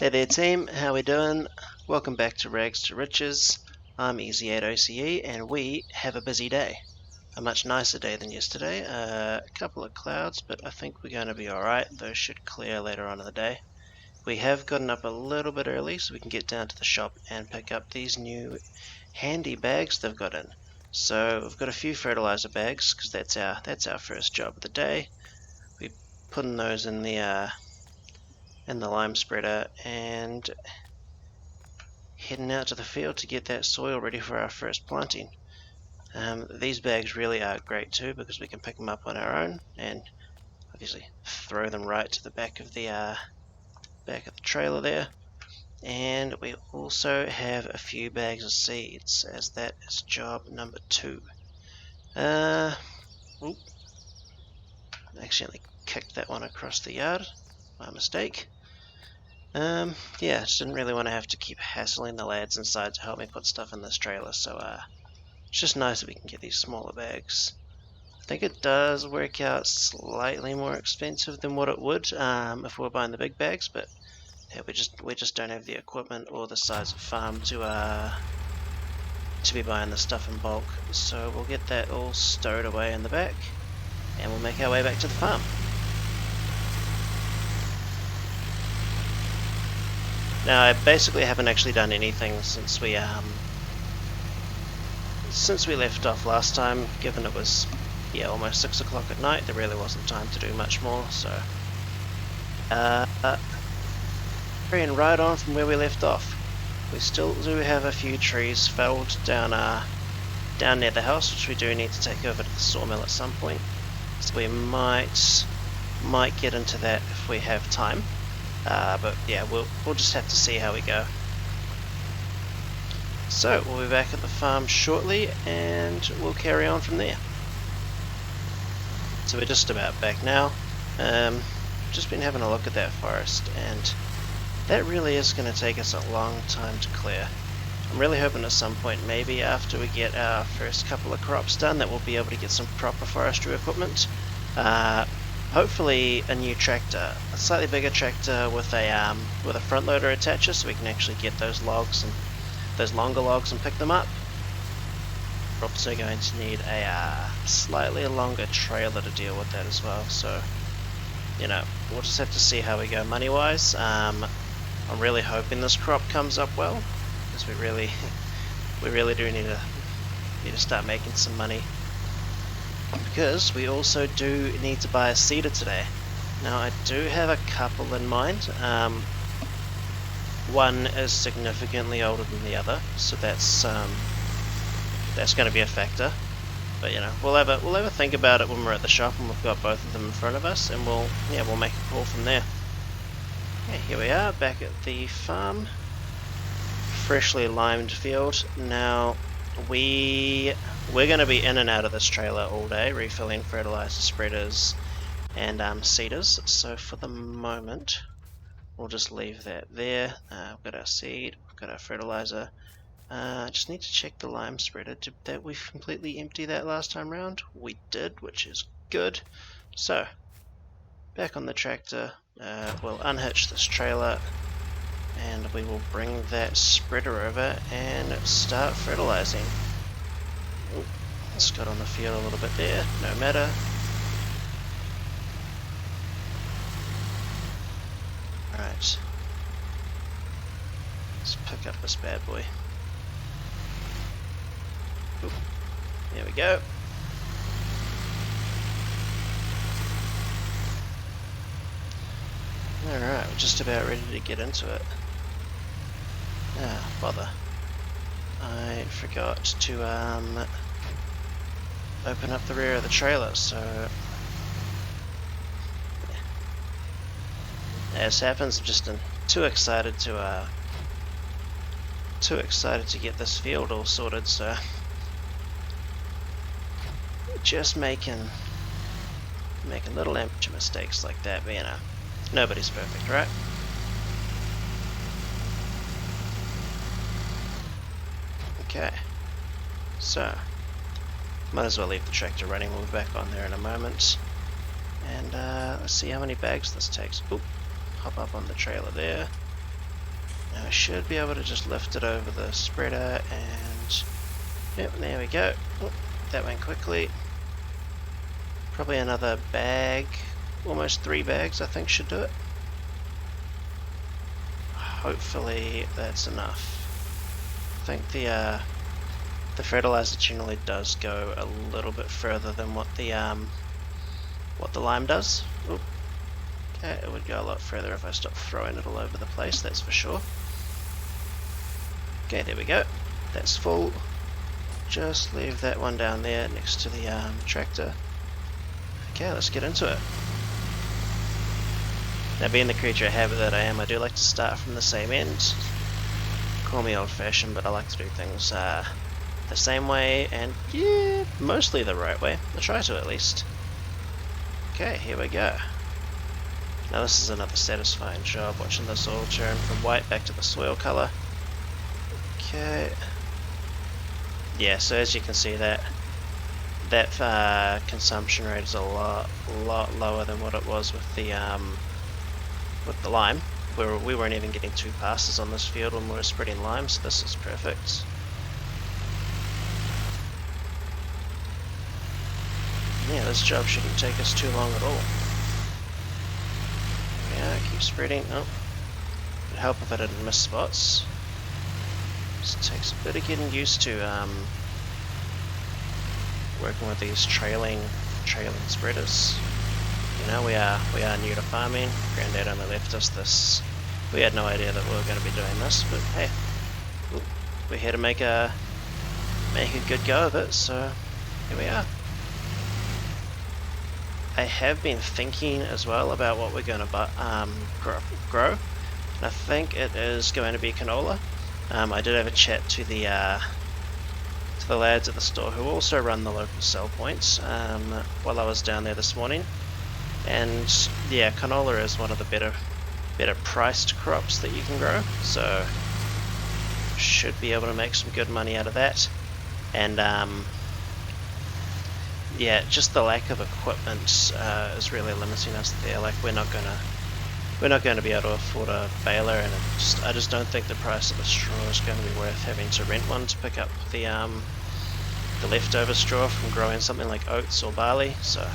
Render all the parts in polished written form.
Hey there team, how we doing? Welcome back to Rags to Riches. I'm Easy8OCE and we have a busy day. A much nicer day than yesterday. A couple of clouds, but I think we're going to be alright. Those should clear later on in the day. We have gotten up a little bit early so we can get down to the shop and pick up these new handy bags they've got in. So we've got a few fertilizer bags because that's our first job of the day. We're putting those in the lime spreader and heading out to the field to get that soil ready for our first planting. These bags really are great too because we can pick them up on our own and obviously throw them right to the back of the trailer there. And we also have a few bags of seeds, as that is job number 2. Oop, accidentally kicked that one across the yard, my mistake. Yeah, just didn't really want to have to keep hassling the lads inside to help me put stuff in this trailer, so it's just nice that we can get these smaller bags. I think it does work out slightly more expensive than what it would if we were buying the big bags, but yeah, we just don't have the equipment or the size of farm to be buying the stuff in bulk. So we'll get that all stowed away in the back, and we'll make our way back to the farm. Now I basically haven't actually done anything since we left off last time, given it was almost 6 o'clock at night. There really wasn't time to do much more, so carrying right on from where we left off. We still do have a few trees felled down near the house, which we do need to take over to the sawmill at some point, so we might get into that if we have time. But yeah, we'll just have to see how we go. So we'll be back at the farm shortly and we'll carry on from there. So we're just about back now. Just been having a look at that forest, and that really is going to take us a long time to clear. I'm really hoping at some point, maybe after we get our first couple of crops done, that we'll be able to get some proper forestry equipment. Hopefully a new tractor, a slightly bigger tractor with a front loader attacher, so we can actually get those logs and those longer logs and pick them up. We're also going to need a slightly longer trailer to deal with that as well. So, you know, we'll just have to see how we go money wise. I'm really hoping this crop comes up well, because we really do need to start making some money. Because we also do need to buy a seeder today. Now I do have a couple in mind. One is significantly older than the other, so that's going to be a factor. But you know, we'll have a think about it when we're at the shop and we've got both of them in front of us, and we'll make a call from there. Okay, here we are back at the farm, freshly limed field. Now we're going to be in and out of this trailer all day, refilling fertilizer spreaders and seeders. So for the moment, we'll just leave that there. We've got our seed, we've got our fertilizer. Just need to check the lime spreader. Did that we completely empty that last time round? We did, which is good. So back on the tractor, we'll unhitch this trailer, and we will bring that spreader over and start fertilizing. Ooh, it's got on the field a little bit there, no matter. Alright, let's pick up this bad boy. Ooh, there we go. Alright, we're just about ready to get into it. Ah, bother. I forgot to open up the rear of the trailer, so as happens, I'm just too excited to get this field all sorted, so just making little amateur mistakes like that, but you know, nobody's perfect, right? Okay, so might as well leave the tractor running. We'll be back on there in a moment, and let's see how many bags this takes. Oop, hop up on the trailer there. I should be able to just lift it over the spreader and yep, there we go. Oh, that went quickly. Probably another bag, almost 3 bags I think should do it. Hopefully that's enough. I think the fertilizer generally does go a little bit further than what the lime does. Oop. Okay, it would go a lot further if I stopped throwing it all over the place, that's for sure. Okay, there we go. That's full. Just leave that one down there next to the tractor. Okay, let's get into it. Now, being the creature of habit that I am, I do like to start from the same end. Call me old-fashioned, but I like to do things the same way, and yeah, mostly the right way. I try to, at least. Okay, here we go. Now this is another satisfying job, watching this all turn from white back to the soil colour. Okay. Yeah, so as you can see, that consumption rate is a lot lower than what it was with the lime. Where we weren't even getting 2 passes on this field when we were spreading lime, so this is perfect. Yeah, this job shouldn't take us too long at all. Yeah, keep spreading. Oh, it'd help if I didn't miss spots. Just takes a bit of getting used to working with these trailing spreaders. You know, we are new to farming. Granddad only left us this. We had no idea that we were going to be doing this, but hey, we're here to make a good go of it. So here we are. I have been thinking as well about what we're going to grow, and I think it is going to be canola. I did have a chat to the lads at the store who also run the local sell points while I was down there this morning, and yeah, canola is one of the better priced crops that you can grow, so should be able to make some good money out of that. And yeah, just the lack of equipment is really limiting us there. Like we're not going to be able to afford a baler, and I just don't think the price of the straw is going to be worth having to rent one to pick up the leftover straw from growing something like oats or barley. So I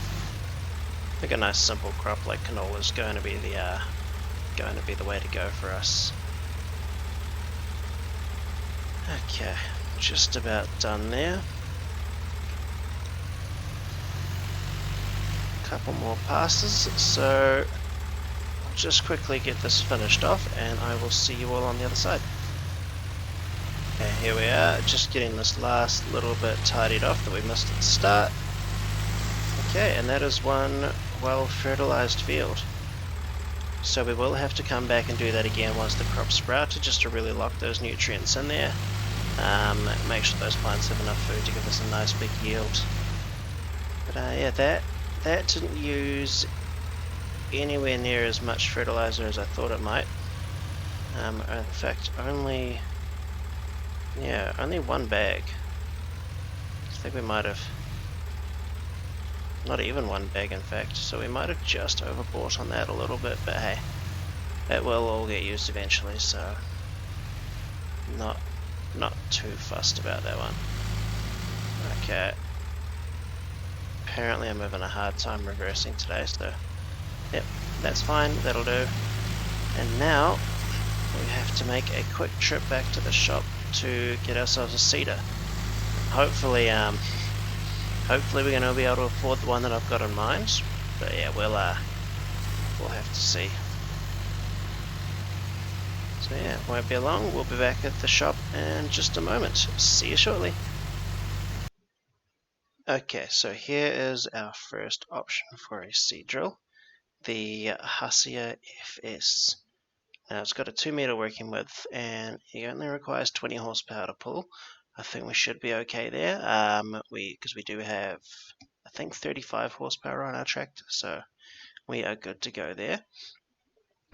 think a nice simple crop like canola is going to be the way to go for us. Okay, just about done there. Couple more passes, so I'll just quickly get this finished off and I will see you all on the other side. Okay, here we are, just getting this last little bit tidied off that we missed at the start. Okay, and that is one well fertilized field. So we will have to come back and do that again once the crops sprouted, just to really lock those nutrients in there. Make sure those plants have enough food to give us a nice big yield. But yeah, that didn't use anywhere near as much fertilizer as I thought it might. In fact, only 1 bag. I think we might have not even 1 bag, in fact, so we might have just overbought on that a little bit, but hey, it will all get used eventually, so not too fussed about that one. Okay. Apparently I'm having a hard time reversing today, so yep, that's fine, that'll do. And now we have to make a quick trip back to the shop to get ourselves a seeder. Hopefully we're going to be able to afford the one that I've got in mind, but yeah, we'll have to see. So yeah, it won't be long, we'll be back at the shop in just a moment. See you shortly. Okay, so here is our first option for a seed drill, the ZGaming. Now it's got a 2 meter working width and it only requires 20 horsepower to pull. I think we should be okay there, because we do have, I think, 35 horsepower on our tractor, so we are good to go there.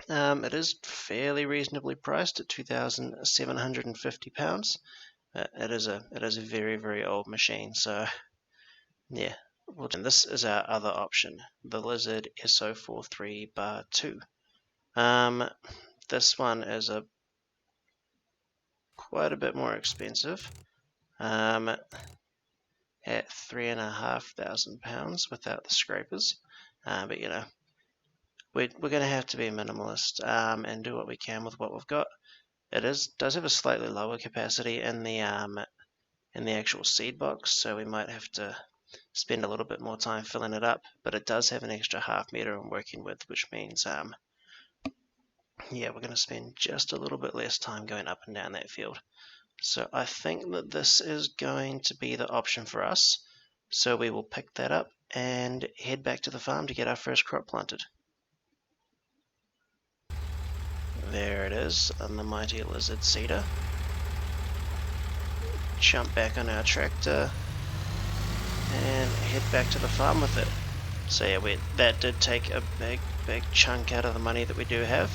It is fairly reasonably priced at £2,750. It is a very, very old machine, so yeah. And this is our other option, the Lizard SO43 bar 2. This one is a quite a bit more expensive. At £3,500 without the scrapers. But you know, we're going to have to be minimalist and do what we can with what we've got. It does have a slightly lower capacity in the actual seed box, so we might have to spend a little bit more time filling it up. But it does have an extra half meter I'm working with, which means yeah, we're going to spend just a little bit less time going up and down that field. So I think that this is going to be the option for us. So we will pick that up and head back to the farm to get our first crop planted. There it is on the mighty lizard seeder. Jump back on our tractor and head back to the farm with it. So yeah, that did take a big chunk out of the money that we do have.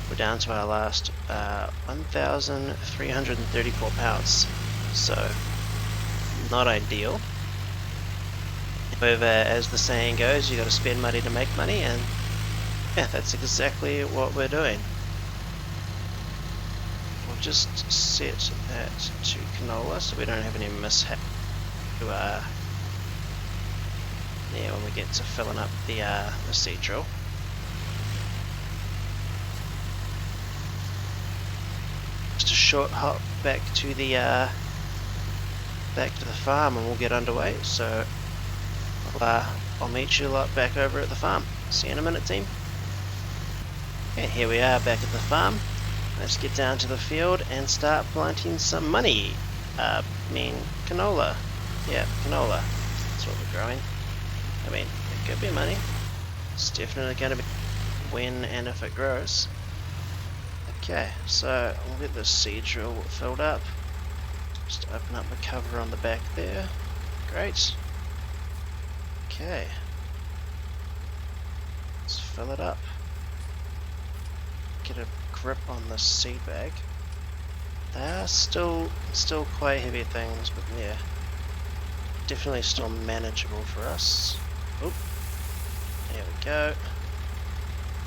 We're down to our last 1,334 pounds, so not ideal. However, as the saying goes, you got to spend money to make money, and yeah, that's exactly what we're doing. We'll just set that to canola so we don't have any mishap to yeah, when we get to filling up the seed drill. Just a short hop back to the farm and we'll get underway. So I'll meet you lot back over at the farm. See you in a minute, team. Okay, here we are back at the farm. Let's get down to the field and start planting some money. Canola. Yeah, canola. That's what we're growing. I mean, it could be money. It's definitely going to be when and if it grows. Okay, so we'll get this seed drill filled up. Just open up the cover on the back there. Great. Okay. Let's fill it up. Get a grip on the seed bag. They are still quite heavy things, but yeah, definitely still manageable for us. Oop. There we go.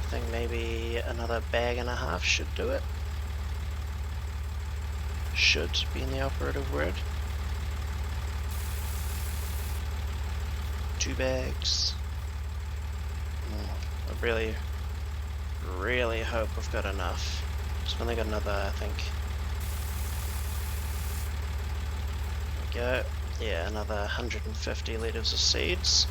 I think maybe another bag and a half should do it. Should be the operative word. 2 bags. I really hope we've got enough. Just only got another, I think. There we go. Yeah, another 150 litres of seeds.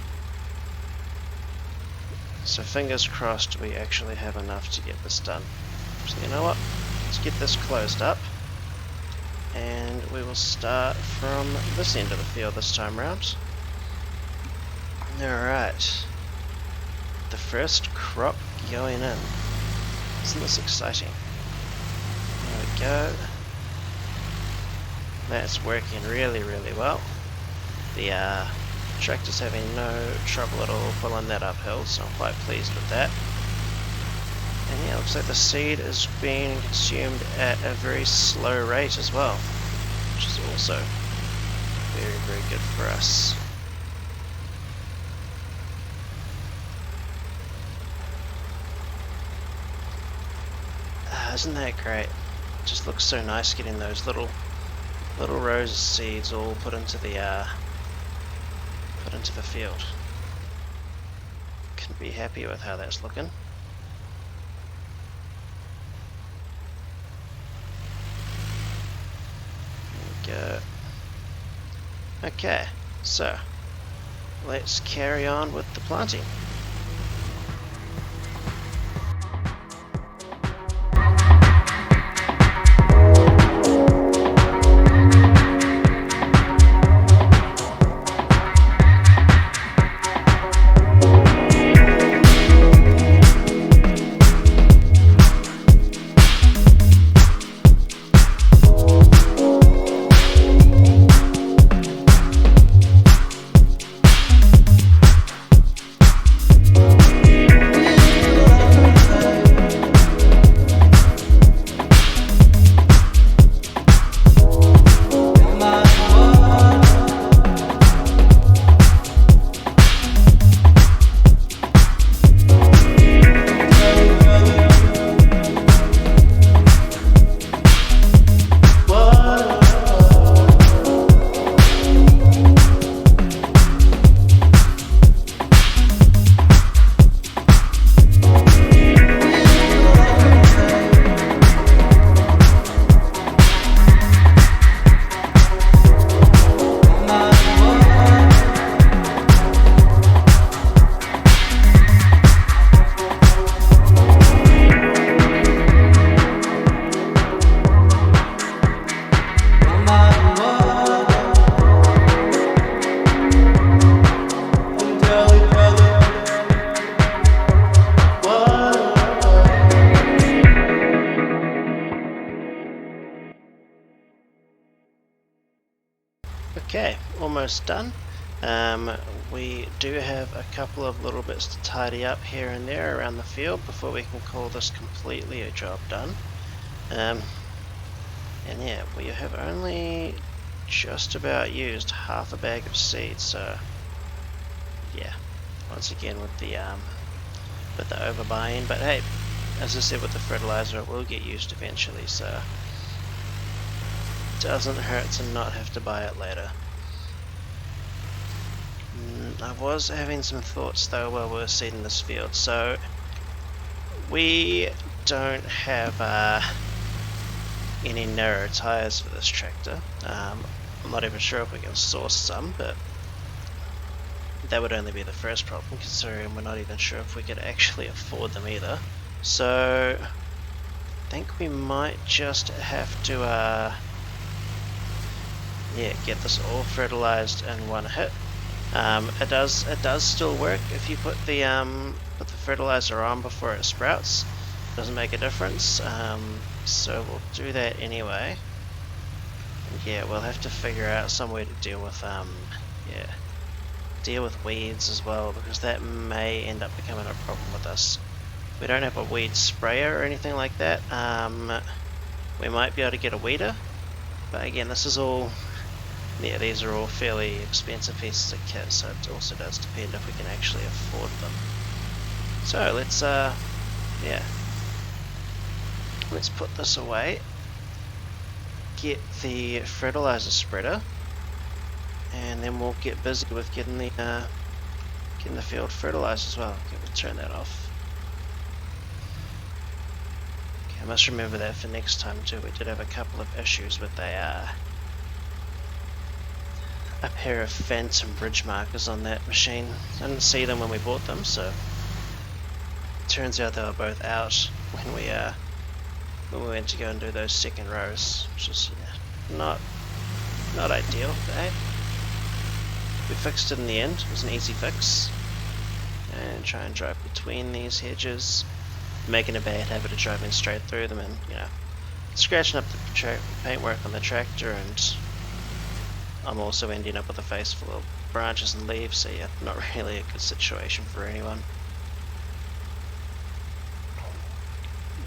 So fingers crossed we actually have enough to get this done. So you know what? Let's get this closed up. And we will start from this end of the field this time round. Alright. The first crop going in. Isn't this exciting? There we go. That's working really well. The tractor's having no trouble at all pulling that uphill, so I'm quite pleased with that. And yeah, looks like the seed is being consumed at a very slow rate as well, which is also very good for us. Isn't that great? It just looks so nice getting those little rows of seeds all put into the field. Couldn't be happy with how that's looking. There we go. Okay, so let's carry on with the planting. Okay, almost done. We do have a couple of little bits to tidy up here and there around the field before we can call this completely a job done. And yeah, we have only just about used half a bag of seeds, so yeah, once again with the overbuying, but hey, as I said with the fertilizer, it will get used eventually, so it doesn't hurt to not have to buy it later. I was having some thoughts though while we were seeding this field. So we don't have any narrow tires for this tractor. I'm not even sure if we can source some, but that would only be the first problem, considering we're not even sure if we could actually afford them either. So I think we might just have to yeah, get this all fertilized in one hit. It does still work if you put the fertilizer on before it sprouts. It doesn't make a difference. So we'll do that anyway. And yeah, we'll have to figure out some way to deal with weeds as well, because that may end up becoming a problem with us. We don't have a weed sprayer or anything like that. We might be able to get a weeder, but again, this is all. Yeah, these are all fairly expensive pieces of kit, so it also does depend if we can actually afford them. So let's let's put this away, get the fertilizer spreader, and then we'll get busy with getting the field fertilized as well. Okay, we'll turn that off. Okay, I must remember that for next time too. We did have a couple of issues with a pair of phantom bridge markers on that machine. I didn't see them when we bought them, so it turns out they were both out when we went to go and do those second rows, which is not ideal, but hey, we fixed it in the end. It was an easy fix. And try and drive between these hedges, making a bad habit of driving straight through them, and scratching up the paintwork on the tractor, and I'm also ending up with a face full of branches and leaves, so yeah, not really a good situation for anyone.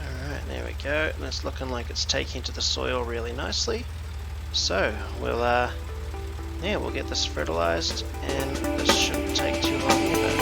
Alright, there we go, and it's looking like it's taking to the soil really nicely. So, we'll get this fertilized, and this shouldn't take too long either.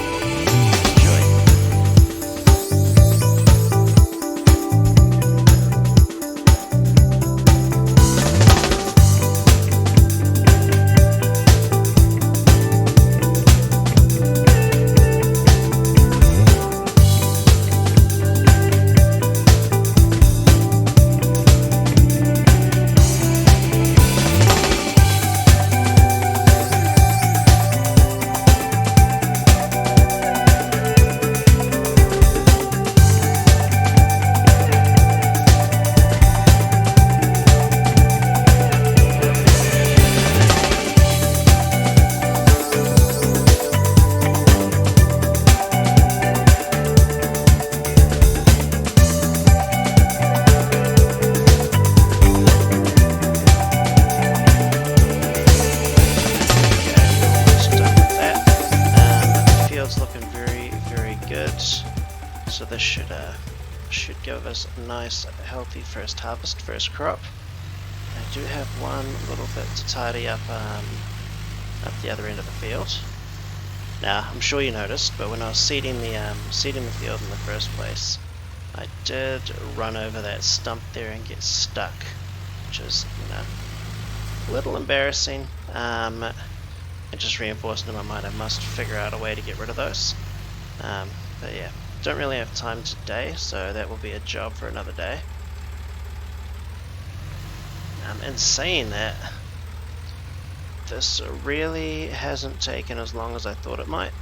So this should give us a nice healthy first harvest, first crop. I do have one little bit to tidy up the other end of the field. Now I'm sure you noticed, but when I was seeding the field in the first place, I did run over that stump there and get stuck, which is a little embarrassing. It just reinforced in my mind I must figure out a way to get rid of those. But yeah, don't really have time today, so that will be a job for another day. And saying that, this really hasn't taken as long as I thought it might.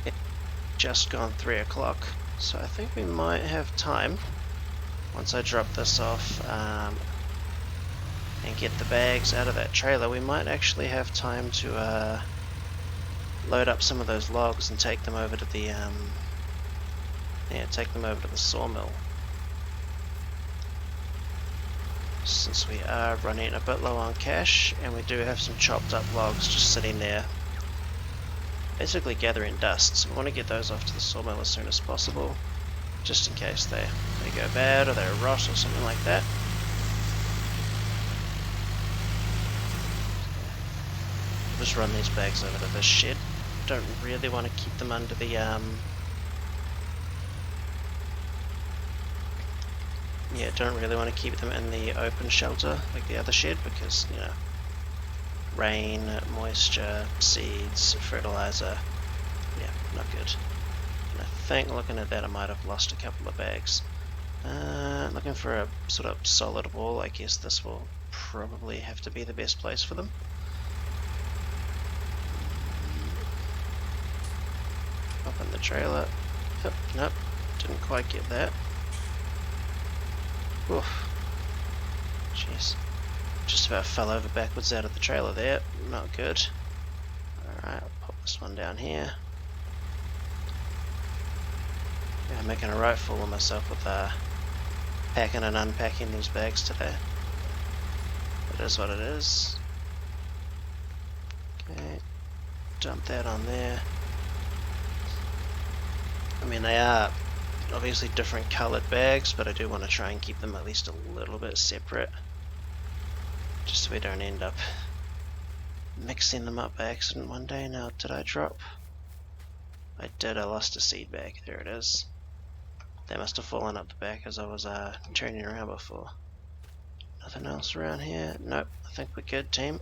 It's just gone 3 o'clock, so I think we might have time, once I drop this off and get the bags out of that trailer, we might actually have time to load up some of those logs and take them over to the sawmill. since we are running a bit low on cash, and we do have some chopped up logs just sitting there basically gathering dust, so we want to get those off to the sawmill as soon as possible, just in case they go bad or they rot or something like that. We'll just run these bags over to this shed. Don't really want to keep them under the yeah, don't really want to keep them in the open shelter like the other shed, because, you know, rain, moisture, seeds, fertilizer, yeah, not good. And I think, looking at that, I might have lost a couple of bags. Looking for a sort of solid wall. I guess this will probably have to be the best place for them. Up in the trailer. Yep, nope, didn't quite get that. Oof. Jeez. Just about fell over backwards out of the trailer there. Not good. Alright, I'll pop this one down here. Yeah, I'm making a right fool of myself with packing and unpacking these bags today. It is what it is. Okay, dump that on there. I mean, they are obviously different coloured bags, but I do want to try and keep them at least a little bit separate, just so we don't end up mixing them up by accident one day. Now, did I drop? I did. I lost a seed bag. There it is. They must have fallen up the back as I was turning around before. Nothing else around here? Nope. I think we're good, team.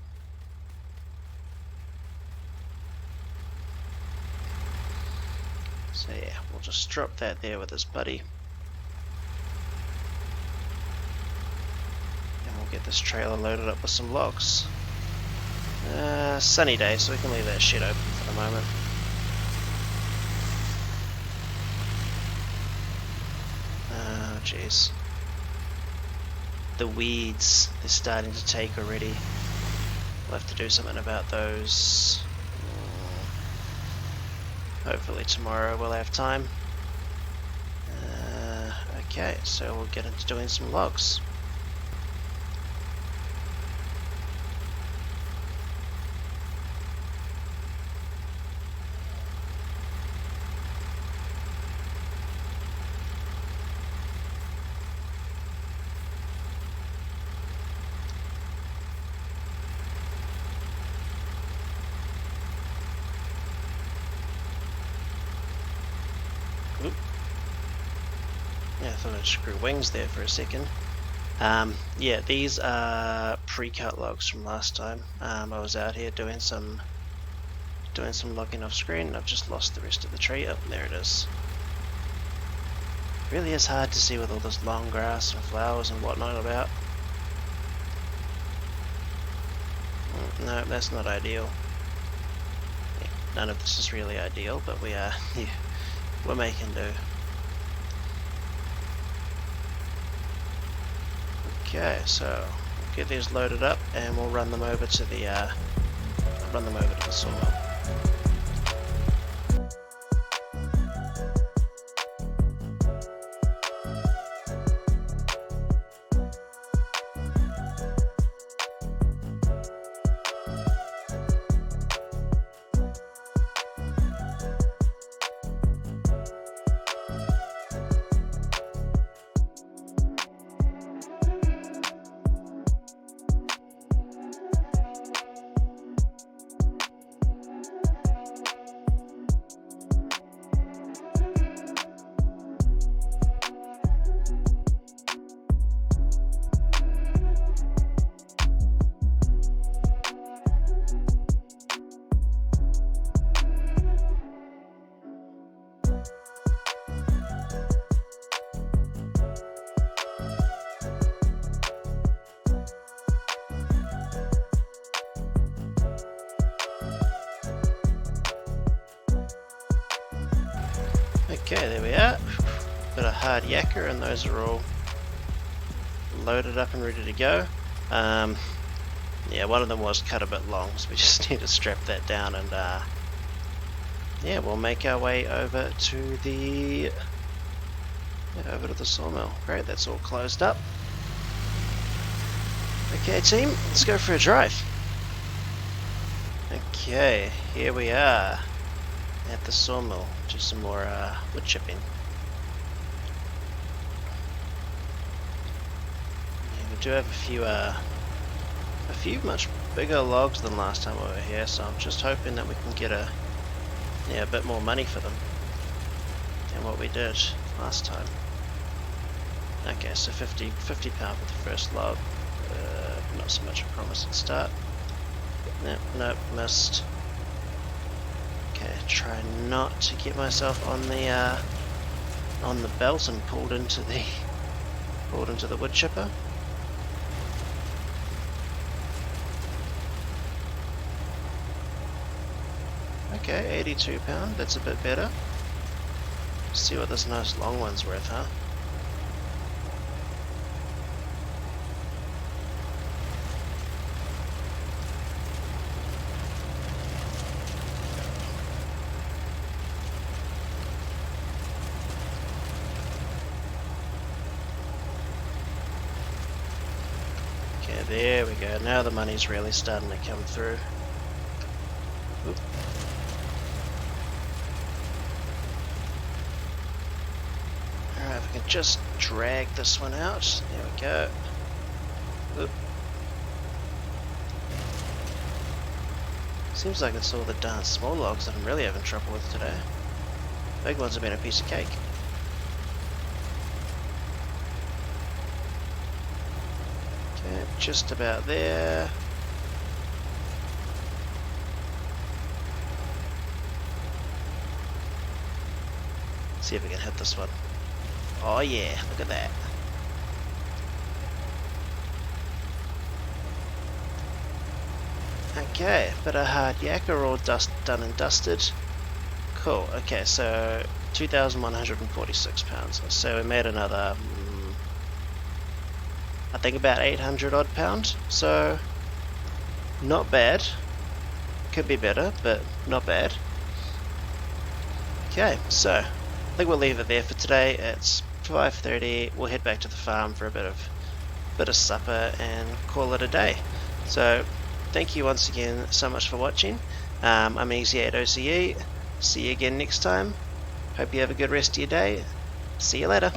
So yeah, we'll just drop that there with his buddy. And we'll get this trailer loaded up with some logs. Sunny day, so we can leave that shed open for the moment. Oh jeez. The weeds, they're starting to take already. We'll have to do something about those. Hopefully tomorrow we'll have time. Okay, so we'll get into doing some logs. Yeah, I thought I'd screw wings there for a second. Yeah, these are pre-cut logs from last time. I was out here doing some logging off screen, and I've just lost the rest of the tree. Oh, there it is. Really is hard to see with all this long grass and flowers and whatnot about. No, that's not ideal. Yeah, none of this is really ideal, but we are, yeah, we're making do. Okay, so we'll get these loaded up and we'll run them over to the sawmill. Okay, there we are. Got a hard yakker, and those are all loaded up and ready to go. Yeah, one of them was cut a bit long, so we just need to strap that down, and yeah, we'll make our way over to the sawmill. Great, that's all closed up. Okay team, let's go for a drive. Okay, here we are at the sawmill. Do some more wood chipping. Yeah, we do have a few much bigger logs than last time we were here, so I'm just hoping that we can get a bit more money for them than what we did last time. Okay, so 50 pound for the first log. Not so much a promising start. Nope, missed. Okay, try not to get myself on the belt and pulled into the wood chipper. Okay, 82 pound, that's a bit better. See what this nice long one's worth, huh? Okay, there we go. Now the money's really starting to come through. Oop. Alright, if we can just drag this one out. There we go. Oop. Seems like it's all the darn small logs that I'm really having trouble with today. Big ones have been a piece of cake. Okay, just about there. See if we can hit this one. Oh yeah, look at that. Okay, bit of hard yakka, all done and dusted. Cool, okay, so 2,146 pounds. So we made another, I think about 800 odd pounds. So, not bad. Could be better, but not bad. Okay, so I think we'll leave it there for today. It's 5:30. We'll head back to the farm for a bit of supper and call it a day. So thank you once again so much for watching. I'm Easy8OCE. See you again next time. Hope you have a good rest of your day. See you later.